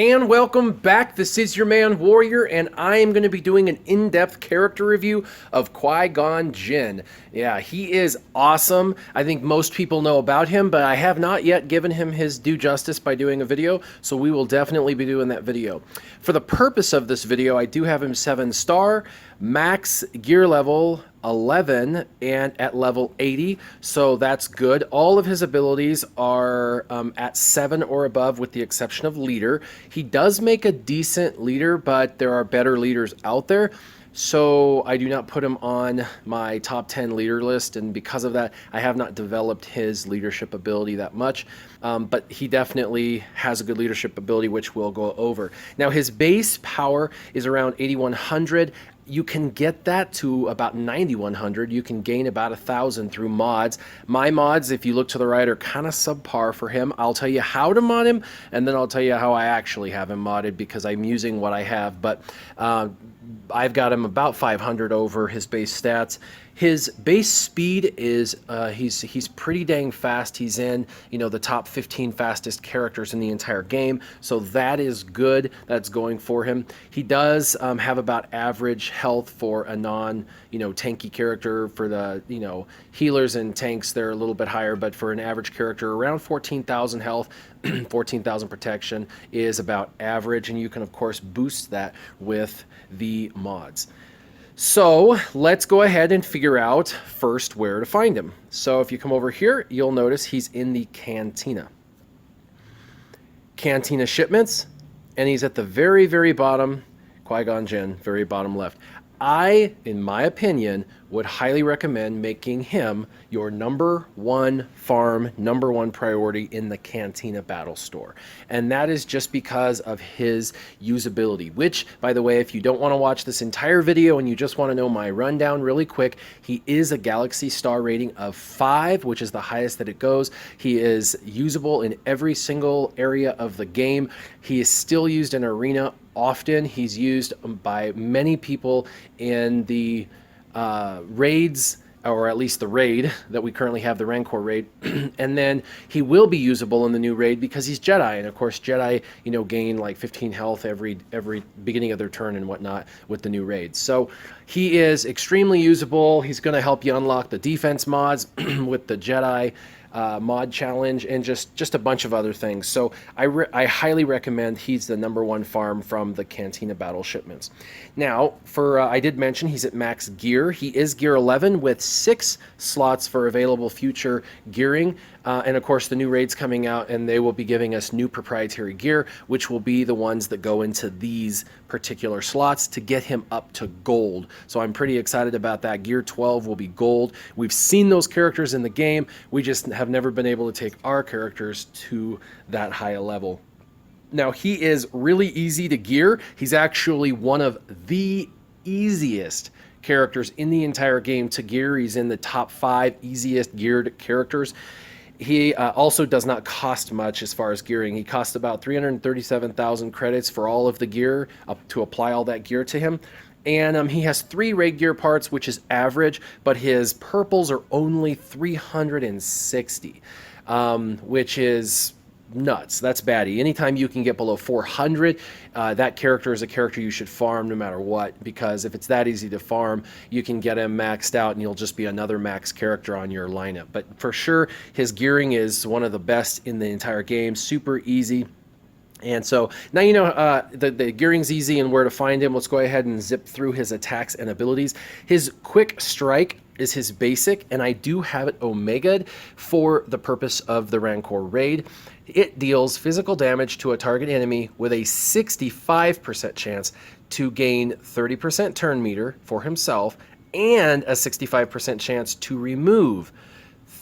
And welcome back. This is your man Warrior, and I am going to be doing an in-depth character review of Qui-Gon Jinn. Yeah, he is awesome. I think most people know about him, but I have not yet given him his due justice by doing a video, so we will definitely be doing that video. For the purpose of this video, I do have him 7-star, max gear level 11 and at level 80, so that's good. All of his abilities are at 7 or above with the exception of leader. He does make a decent leader, but there are better leaders out there, so I do not put him on my top 10 leader list, and because of that I have not developed his leadership ability that much, but he definitely has a good leadership ability, which we'll go over. Now his base power is around 8100. You can get that to about 9100. You can gain about 1000 through mods. My mods, if you look to the right, are kind of subpar for him. I'll tell you how to mod him, and then I'll tell you how I actually have him modded because I'm using what I have. But I've got him about 500 over his base stats. His base speed is he's pretty dang fast. He's in the top 15 fastest characters in the entire game, so that is good. That's going for him. He does have about average health for a non tanky character. For the healers and tanks, they're a little bit higher, but for an average character, around 14,000 health, 14,000 protection is about average, and you can of course boost that with the mods. So let's go ahead and figure out first where to find him. So if you come over here, you'll notice he's in the Cantina shipments, and he's at the very, very bottom. Qui-Gon Jinn, very bottom left. I, in my opinion, would highly recommend making him your #1 farm, #1 priority in the Cantina battle store. And that is just because of his usability, which, by the way, if you don't want to watch this entire video and you just want to know my rundown really quick, he is a Galaxy Star rating of 5, which is the highest that it goes. He is usable in every single area of the game. He is still used in Arena often. He's used by many people in the raids, or at least the raid that we currently have, the Rancor raid. And then he will be usable in the new raid because he's Jedi, and of course Jedi gain like 15 health every beginning of their turn and whatnot with the new raid. So he is extremely usable. He's going to help you unlock the defense mods with the Jedi mod challenge and just a bunch of other things. So I highly recommend he's the #1 farm from the Cantina battle shipments. Now I did mention he's at max gear. He is gear 11 with 6 slots for available future gearing, and of course the new raids coming out, and they will be giving us new proprietary gear, which will be the ones that go into these particular slots to get him up to gold. So I'm pretty excited about that. Gear 12 will be gold. We've seen those characters in the game. We just have never been able to take our characters to that high a level. Now he is really easy to gear. He's actually one of the easiest characters in the entire game to gear. He's in the top 5 easiest geared characters. He also does not cost much as far as gearing. He costs about 337,000 credits for all of the gear to apply all that gear to him. And he has 3 raid gear parts, which is average, but his purples are only 360, which is nuts. That's batty. Anytime you can get below 400, that character is a character you should farm no matter what, because if it's that easy to farm, you can get him maxed out and you'll just be another max character on your lineup. But for sure, his gearing is one of the best in the entire game. Super easy. And so now the gearing's easy and where to find him. Let's go ahead and zip through his attacks and abilities. His quick strike is his basic, and I do have it omega'd for the purpose of the Rancor raid. It deals physical damage to a target enemy with a 65% chance to gain 30% turn meter for himself and a 65% chance to remove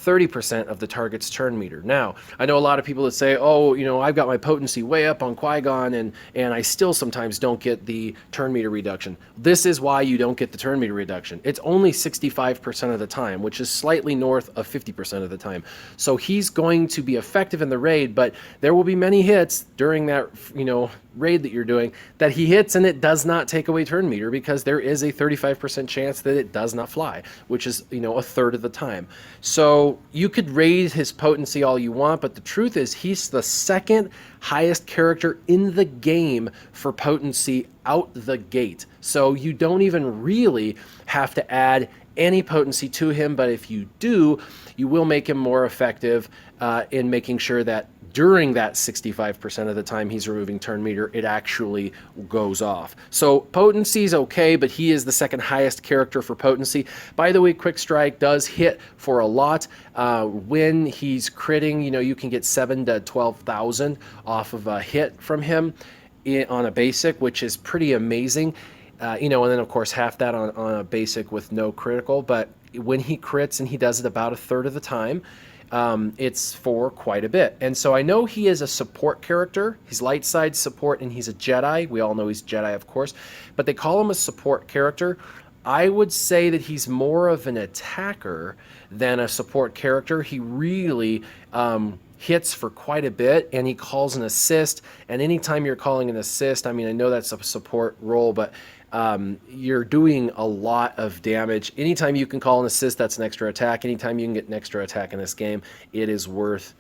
30% of the target's turn meter. Now, I know a lot of people that say, oh, I've got my potency way up on Qui-Gon and I still sometimes don't get the turn meter reduction. This is why you don't get the turn meter reduction. It's only 65% of the time, which is slightly north of 50% of the time. So he's going to be effective in the raid, but there will be many hits during that, raid that you're doing, that he hits and it does not take away turn meter, because there is a 35% chance that it does not fly, which is, a third of the time. So you could raise his potency all you want, but the truth is he's the second highest character in the game for potency out the gate. So you don't even really have to add any potency to him, but if you do, you will make him more effective in making sure that during that 65% of the time he's removing turn meter, it actually goes off. So potency is okay, but he is the second highest character for potency. By the way, Quick Strike does hit for a lot. When he's critting, you can get 7,000 to 12,000 off of a hit from him on a basic, which is pretty amazing. And then of course half that on a basic with no critical. But when he crits, and he does it about a third of the time, it's for quite a bit. And so I know he is a support character. He's light side support, and he's a Jedi. We all know he's Jedi, of course, but they call him a support character. I would say that he's more of an attacker than a support character. He really hits for quite a bit, and he calls an assist. And anytime you're calling an assist, I know that's a support role, but you're doing a lot of damage. Anytime you can call an assist, that's an extra attack. Anytime you can get an extra attack in this game, it is worth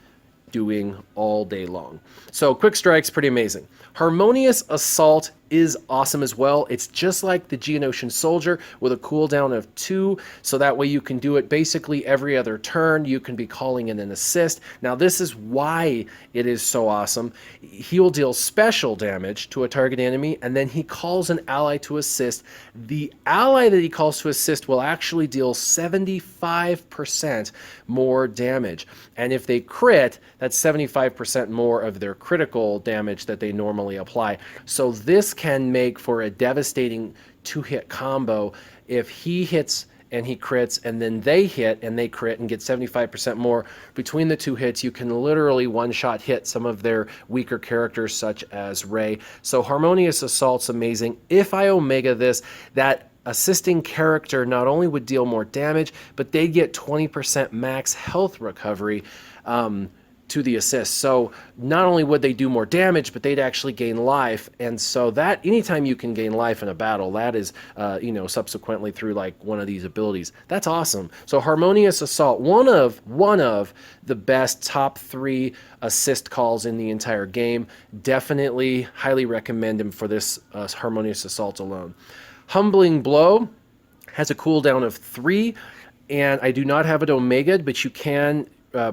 doing all day long. So Quick Strike's pretty amazing. Harmonious Assault is awesome as well. It's just like the Geonosian Soldier with a cooldown of 2, so that way you can do it basically every other turn. You can be calling in an assist. Now this is why it is so awesome. He will deal special damage to a target enemy, and then he calls an ally to assist. The ally that he calls to assist will actually deal 75% more damage, and if they crit, that's 75% more of their critical damage that they normally apply. So this can make for a devastating 2-hit combo if he hits and he crits, and then they hit and they crit and get 75% more. Between the 2 hits, you can literally one-shot hit some of their weaker characters, such as Rey. So Harmonious Assault's amazing. If I Omega this, that assisting character not only would deal more damage, but they'd get 20% max health recovery to the assist. So not only would they do more damage, but they'd actually gain life. And so that anytime you can gain life in a battle, that is, subsequently through like one of these abilities. That's awesome. So Harmonious Assault, one of the best top 3 assist calls in the entire game. Definitely highly recommend him for this Harmonious Assault alone. Humbling Blow has a cooldown of 3, and I do not have it Omega'd, but you can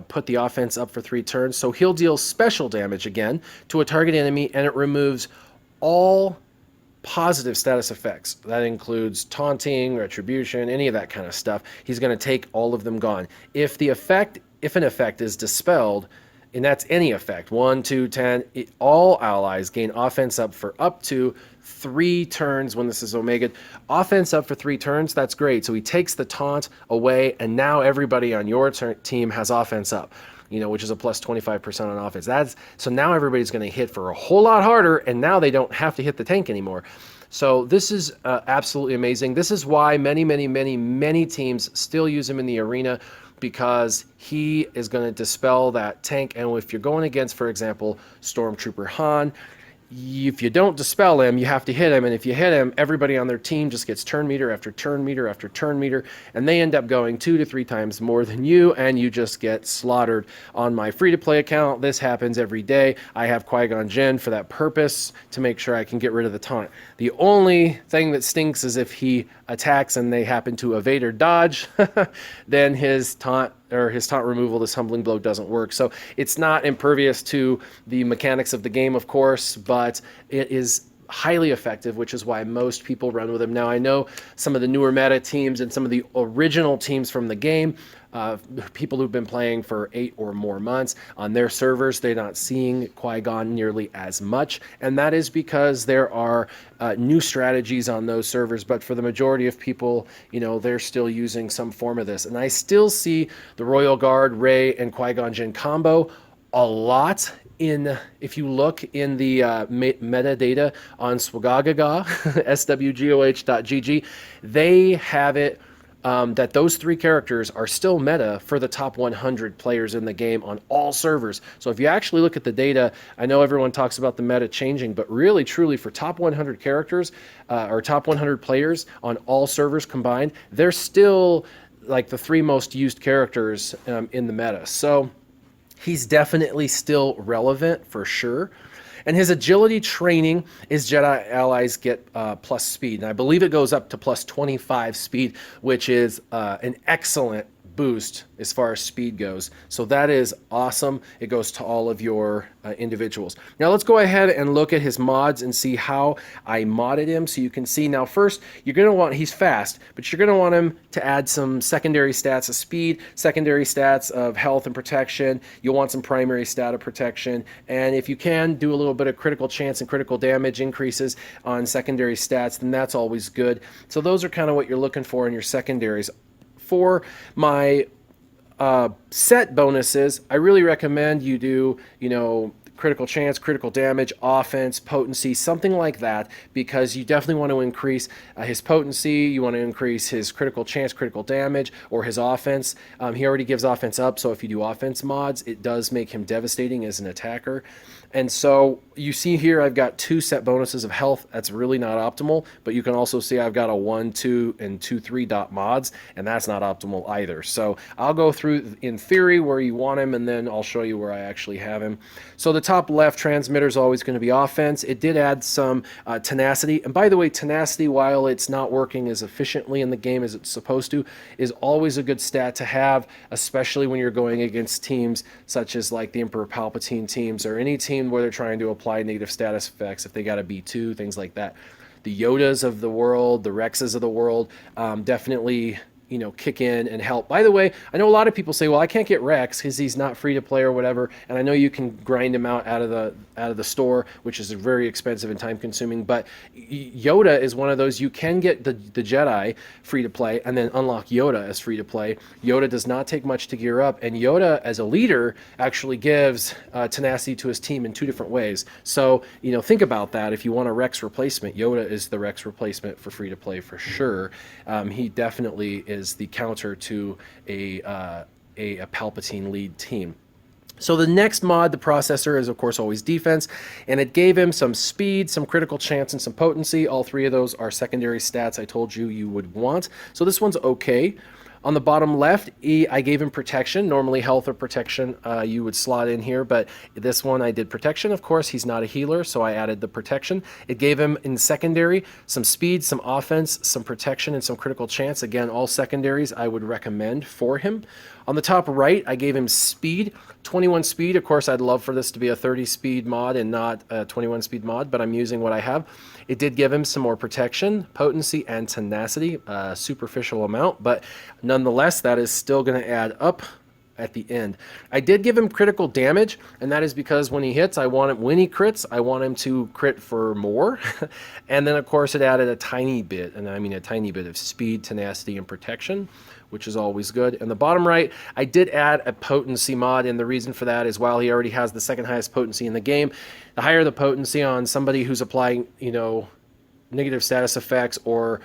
put the offense up for 3 turns. So he'll deal special damage again to a target enemy, and it removes all positive status effects. That includes taunting, retribution, any of that kind of stuff. He's going to take all of them gone. If an effect is dispelled, and that's any effect, 1, 2, 10, all allies gain offense up for up to 3 turns when this is Omega. Offense up for 3 turns, that's great. So he takes the taunt away, and now everybody on your team has offense up, which is a plus 25% on offense. So now everybody's going to hit for a whole lot harder, and now they don't have to hit the tank anymore. So this is absolutely amazing. This is why many teams still use him in the arena, because he is going to dispel that tank. And if you're going against, for example, Stormtrooper Han, if you don't dispel him, you have to hit him, and if you hit him, everybody on their team just gets turn meter after turn meter after turn meter, and they end up going 2 to 3 times more than you, and you just get slaughtered. On my free-to-play account, this happens every day. I have Qui-Gon Jinn for that purpose, to make sure I can get rid of the taunt. The only thing that stinks is if he attacks and they happen to evade or dodge, then his taunt removal, this Humbling Blow, doesn't work. So it's not impervious to the mechanics of the game, of course, but it is highly effective, which is why most people run with him. Now, I know some of the newer meta teams and some of the original teams from the game, people who've been playing for 8 or more months on their servers, they're not seeing Qui-Gon nearly as much, and that is because there are new strategies on those servers. But for the majority of people, they're still using some form of this, and I still see the Royal Guard, Rey, and Qui-Gon Jinn combo a lot. If you look in the metadata on Swagagaga, swgoh.gg, they have it that those 3 characters are still meta for the top 100 players in the game on all servers. So if you actually look at the data, I know everyone talks about the meta changing, but really, truly, for top 100 characters or top 100 players on all servers combined, they're still like the 3 most used characters in the meta. So he's definitely still relevant for sure. And his agility training is Jedi allies get plus speed. And I believe it goes up to plus 25 speed, which is an excellent boost as far as speed goes. So that is awesome. It goes to all of your individuals. Now let's go ahead and look at his mods and see how I modded him. So you can see now first, you're going to want, he's fast, but you're going to want him to add some secondary stats of speed, secondary stats of health and protection. You'll want some primary stat of protection. And if you can, do a little bit of critical chance and critical damage increases on secondary stats, then that's always good. So those are kind of what you're looking for in your secondaries. For my set bonuses, I really recommend you do, critical chance, critical damage, offense, potency, something like that, because you definitely want to increase his potency, you want to increase his critical chance, critical damage, or his offense. He already gives offense up, so if you do offense mods, it does make him devastating as an attacker. And so you see here I've got 2 set bonuses of health. That's really not optimal, but you can also see I've got a 1, 2, and 2, 3 dot mods, and that's not optimal either. So I'll go through in theory where you want him, and then I'll show you where I actually have him. So the top left transmitter is always going to be offense. It did add some tenacity, and by the way, tenacity, while it's not working as efficiently in the game as it's supposed to, is always a good stat to have, especially when you're going against teams such as like the Emperor Palpatine teams or any team where they're trying to apply negative status effects, if they got a B2, things like that. The Yodas of the world, the Rexes of the world, definitely kick in and help. By the way, I know a lot of people say, well, I can't get Rex because he's not free to play or whatever, and I know you can grind him out of the store, which is very expensive and time consuming, but Yoda is one of those. You can get the Jedi free to play and then unlock Yoda as free to play. Yoda does not take much to gear up, and Yoda as a leader actually gives tenacity to his team in 2 different ways. So think about that. If you want a Rex replacement, Yoda is the Rex replacement for free to play for sure. He definitely is the counter to a Palpatine lead team. So the next mod, the processor, is of course always defense, and it gave him some speed, some critical chance, and some potency. All 3 of those are secondary stats I told you would want. So this one's okay. On the bottom left, I gave him protection. Normally health or protection you would slot in here, but this one I did protection. Of course, he's not a healer, so I added the protection. It gave him in secondary some speed, some offense, some protection, and some critical chance. Again, all secondaries I would recommend for him. On the top right, I gave him speed, 21 speed. Of course, I'd love for this to be a 30 speed mod and not a 21 speed mod, but I'm using what I have. It did give him some more protection, potency, and tenacity, a superficial amount, but nonetheless, that is still going to add up at the end. I did give him critical damage, and that is because when he hits, when he crits, I want him to crit for more. And then, of course, it added a tiny bit, and I mean a tiny bit of speed, tenacity, and protection, which is always good. And the bottom right, I did add a potency mod, and the reason for that is while he already has the second highest potency in the game, the higher the potency on somebody who's applying, negative status effects or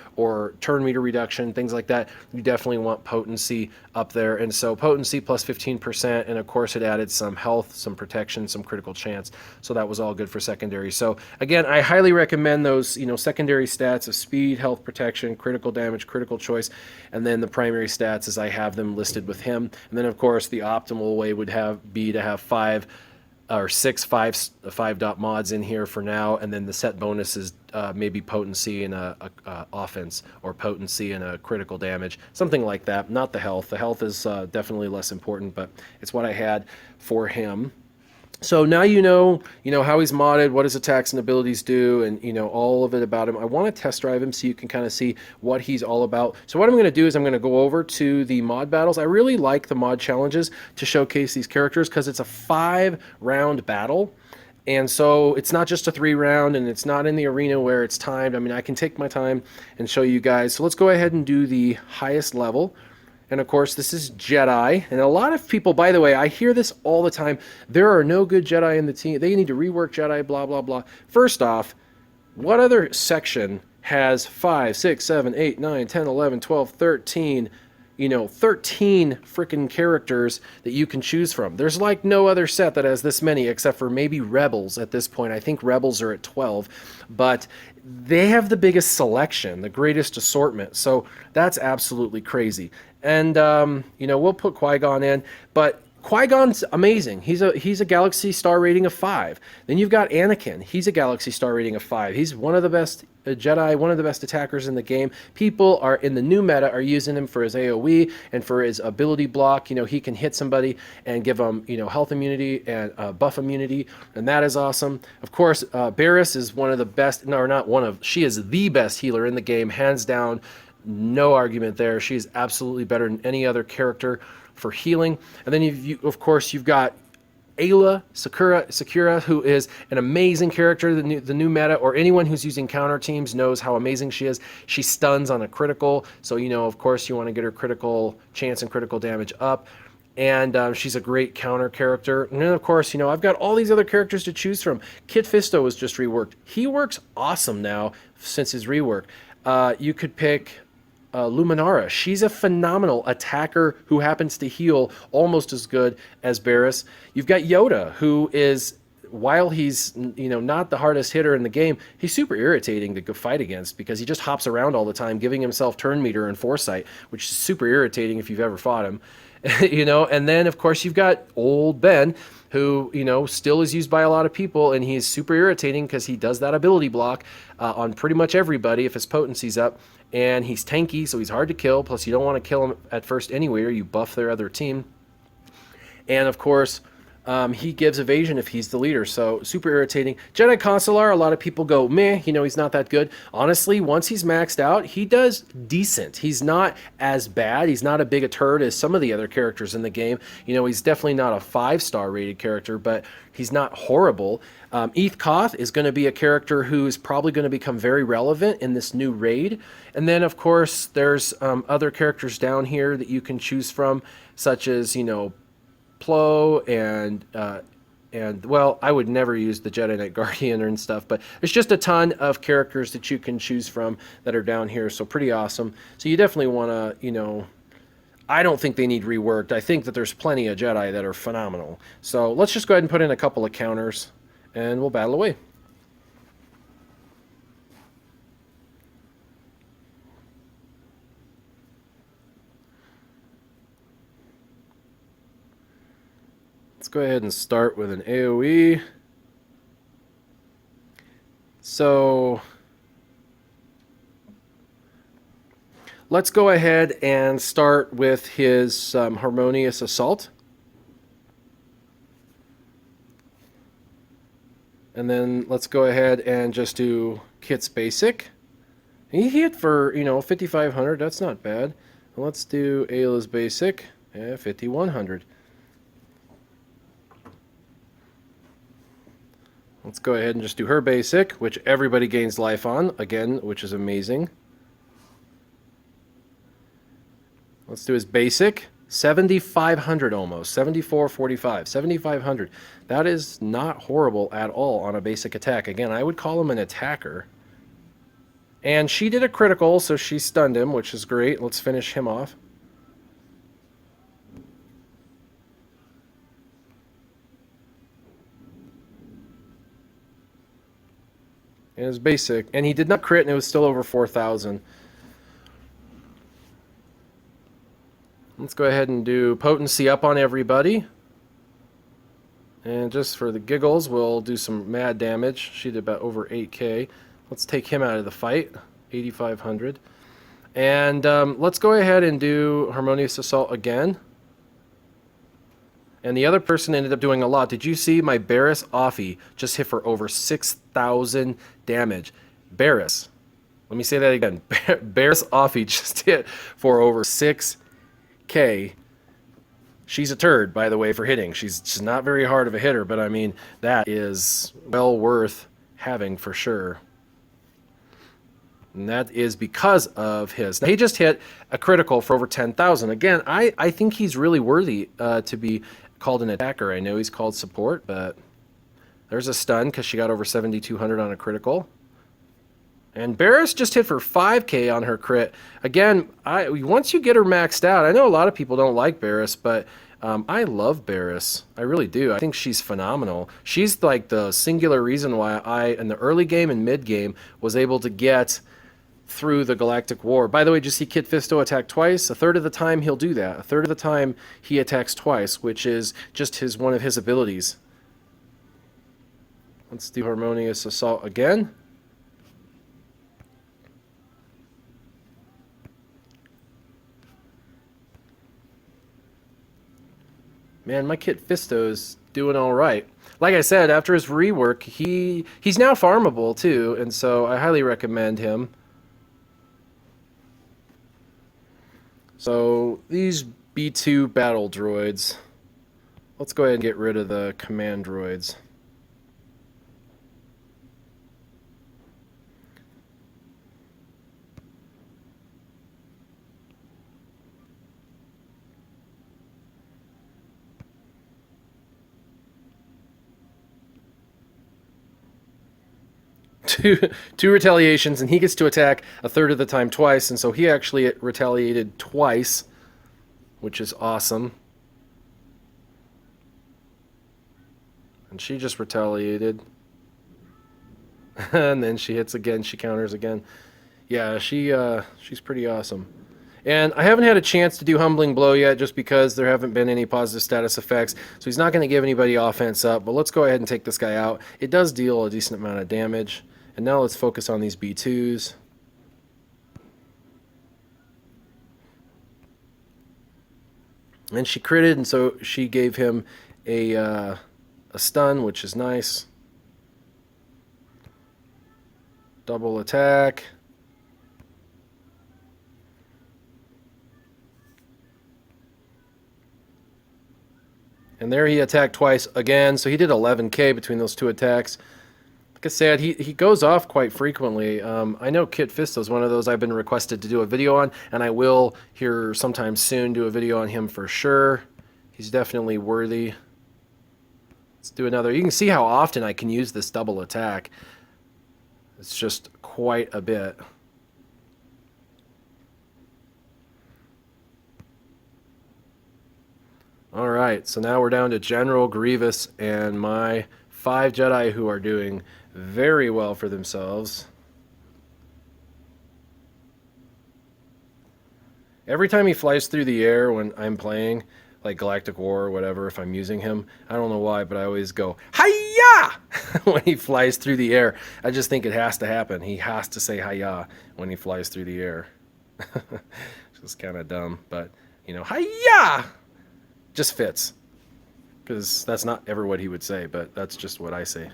turn meter reduction, things like that, you definitely want potency up there. And so potency plus 15%, and of course it added some health, some protection, some critical chance. So that was all good for secondary. So again, I highly recommend those, secondary stats of speed, health, protection, critical damage, critical choice, and then the primary stats as I have them listed with him. And then of course the optimal way would be to have 5 or 6 5 dot mods in here for now, and then the set bonuses, maybe potency and a offense, or potency and a critical damage, something like that. Not the health. The health is definitely less important, but it's what I had for him. So now you know how he's modded, what his attacks and abilities do, and all of it about him. I want to test drive him so you can kind of see what he's all about. So what I'm going to do is I'm going to go over to the mod battles. I really like the mod challenges to showcase these characters because it's a 5-round battle. And so it's not just a 3-round, and it's not in the arena where it's timed. I mean, I can take my time and show you guys. So let's go ahead and do the highest level. And of course, this is Jedi. And a lot of people, by the way, I hear this all the time. There are no good Jedi in the team. They need to rework Jedi, blah, blah, blah. First off, what other section has 5, 6, 7, 8, 9, 10, 11, 12, 13, 13 freaking characters that you can choose from. There's like no other set that has this many except for maybe Rebels at this point. I think Rebels are at 12, but they have the biggest selection, the greatest assortment. So that's absolutely crazy. And, we'll put Qui-Gon in, but Qui-Gon's amazing. He's a Galaxy Star rating of 5. Then you've got Anakin. He's a Galaxy Star rating of 5. He's one of the best Jedi, one of the best attackers in the game. People are in the new meta are using him for his AoE and for his ability block. He can hit somebody and give them, health immunity and buff immunity, and that is awesome. Of course, Barriss is one of the best. No, not one of. She is the best healer in the game, hands down. No argument there. She's absolutely better than any other character for healing. And then of course you've got Ayla Secura, who is an amazing character. The new meta, or anyone who's using counter teams knows how amazing she is. She stuns on a critical, so of course you want to get her critical chance and critical damage up. And she's a great counter character. And then of course I've got all these other characters to choose from. Kit Fisto was just reworked. He works awesome now since his rework. You could pick Luminara. She's a phenomenal attacker who happens to heal almost as good as Barriss. You've got Yoda, who is, while he's not the hardest hitter in the game, he's super irritating to go fight against because he just hops around all the time, giving himself turn meter and foresight, which is super irritating if you've ever fought him. And then of course you've got old Ben, who still is used by a lot of people, and he's super irritating because he does that ability block on pretty much everybody if his potency's up. And he's tanky, so he's hard to kill. Plus, you don't want to kill him at first anyway, or you buff their other team. And of course, he gives evasion if he's the leader, so super irritating. Jedi Consular, a lot of people go, meh, he's not that good. Honestly, once he's maxed out, he does decent. He's not as bad. He's not as big a turd as some of the other characters in the game. He's definitely not a 5-star rated character, but he's not horrible. Eth Koth is going to be a character who is probably going to become very relevant in this new raid. And then, of course, there's other characters down here that you can choose from, such as, Plo and well, I would never use the Jedi Knight Guardian and stuff, but there's just a ton of characters that you can choose from that are down here, so pretty awesome. So you definitely want to, I don't think they need reworked. I think that there's plenty of Jedi that are phenomenal. So let's just go ahead and put in a couple of counters, and we'll battle away. Let's go ahead and start with an AoE. So let's go ahead and start with his Harmonious Assault. And then let's go ahead and just do Kit's Basic. He hit for, 5,500. That's not bad. Let's do Ayla's Basic. Yeah, 5,100. Let's go ahead and just do her basic, which everybody gains life on, again, which is amazing. Let's do his basic, 7,500 almost, 7,445, 7,500. That is not horrible at all on a basic attack. Again, I would call him an attacker. And she did a critical, so she stunned him, which is great. Let's finish him off. It was basic, and he did not crit, and it was still over 4,000. Let's go ahead and do potency up on everybody. And just for the giggles, we'll do some mad damage. She did about over 8k. Let's take him out of the fight, 8,500. And let's go ahead and do Harmonious Assault again. And the other person ended up doing a lot. Did you see my Barriss Offie just hit for over 6,000 damage? Barriss. Let me say that again. Barriss Offie just hit for over 6k. She's a turd, by the way, for hitting. She's not very hard of a hitter, but I mean, that is well worth having for sure. And that is because of his. Now, he just hit a critical for over 10,000. Again, I think he's really worthy to be called an attacker. I know he's called support, but there's a stun because she got over 7,200 on a critical. And Barris just hit for 5K on her crit. Again, once you get her maxed out, I know a lot of people don't like Barris, but I love Barris. I really do. I think she's phenomenal. She's like the singular reason why I, in the early game and mid game, was able to get through the Galactic War. By the way, did you see Kit Fisto attack twice? A third of the time he'll do that. A third of the time he attacks twice, which is just one of his abilities. Let's do Harmonious Assault again. Man, my Kit Fisto's doing all right. Like I said, after his rework, he's now farmable too, and so I highly recommend him. So these B2 battle droids, let's go ahead and get rid of the command droids. Two retaliations, and he gets to attack a third of the time twice, and so he actually retaliated twice, which is awesome. And she just retaliated. And then she hits again, she counters again. Yeah, she's pretty awesome. And I haven't had a chance to do Humbling Blow yet just because there haven't been any positive status effects, so he's not going to give anybody offense up, but let's go ahead and take this guy out. It does deal a decent amount of damage. And now let's focus on these B2s. And she critted, and so she gave him a stun, which is nice. Double attack. And there he attacked twice again, so he did 11K between those two attacks. Like I said, he goes off quite frequently. I know Kit Fisto is one of those I've been requested to do a video on, and I will here sometime soon do a video on him for sure. He's definitely worthy. Let's do another. You can see how often I can use this double attack. It's just quite a bit. Alright, so now we're down to General Grievous and my 5 Jedi who are doing very well for themselves. Every time he flies through the air when I'm playing, like Galactic War or whatever, if I'm using him, I don't know why, but I always go, Hi-ya! when he flies through the air. I just think it has to happen. He has to say Hi-ya when he flies through the air. It's kind of dumb, but, you know, Hi-ya! Just fits. Because that's not ever what he would say, but that's just what I say.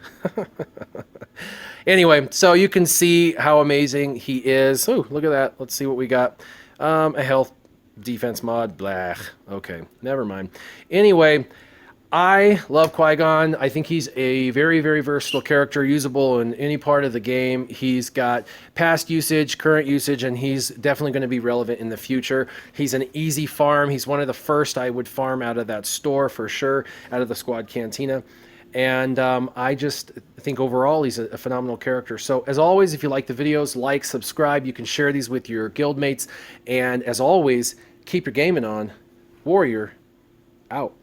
Anyway, so you can see how amazing he is. Oh, look at that. Let's see what we got. A health defense mod. Blah. Okay, never mind. Anyway, I love Qui-Gon. I think he's a very, very versatile character, usable in any part of the game. He's got past usage, current usage, and he's definitely going to be relevant in the future. He's an easy farm. He's one of the first I would farm out of that store for sure, out of the squad cantina. And I just think overall he's a phenomenal character. So as always, if you like the videos, like, subscribe. You can share these with your guildmates. And as always, keep your gaming on. Warrior, out.